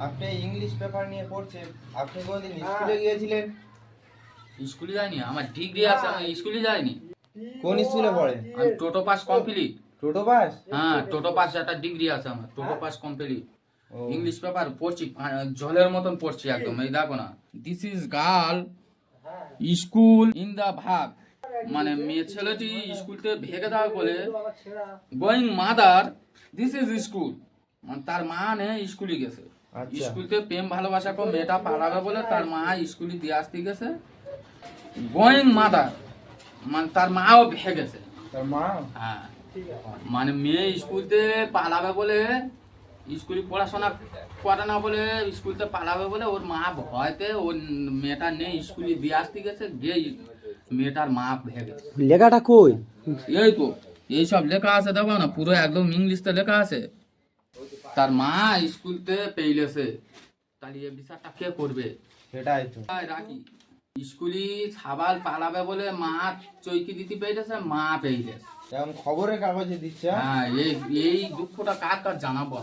আপনি English paper নিয়ে পড়ছেন, আপনি কোনদিন স্কুলে গিয়েছিলেন? স্কুলে যাইনি, আমার ডিগ্রি আছে, আমি স্কুলে যাইনি। কোন স্কুলে পড়েন? আমি টোটো পাস কমপ্লিট। টোটো পাস? হ্যাঁ, টোটো পাস একটা ডিগ্রি আছে আমার, টোটো পাস কমপ্লিট। ও, ইংলিশ পেপার পড়ছি, জলের মতন পড়ছি একদম। এই দেখো না, this is girl school in the ভাগ, মানে মেয়ে ছেলেটি স্কুলতে ভেগে যাবে বলে going mother this is school, মানে তার মা নে স্কুলে গেছে। আচ্ছা। স্কুলতে প্রেম ভালোবাসা করে মেয়েটা পালাবে বলে তার মা স্কুলে দিয়ে আসতে গেছে। গোয়িং মাদার মানে তার মাও ভেগে গেছে। তার মা? হ্যাঁ, মানে মেয়ে স্কুলতে পালাবে বলে, স্কুলে পড়াশোনা করে না বলে স্কুলতে পালাবে বলে ওর মা ভয়তে ওর মেয়েটা নেই স্কুলে দিয়ে আসতে গেছে, গিয়ে মেয়েটার মা ভেগে গেছে। লেখাটা কই? এই তো এইসব লেখা আছে, দেখো না, পুরো একদম ইংলিশতে লেখা আছে। তার মা স্কুলতে পেইলেছে, তাহলে এই বিচারটা কে করবে? সেটাই তো। রাখি স্কুলে ছাবাল পালাবে বলে মা চৈকি দিতে পেরেছে, মা পেইলেছে। এখন খবরের কাগজে দিচ্ছে। হ্যাঁ, এই দুঃখটা কার কার জানাবো।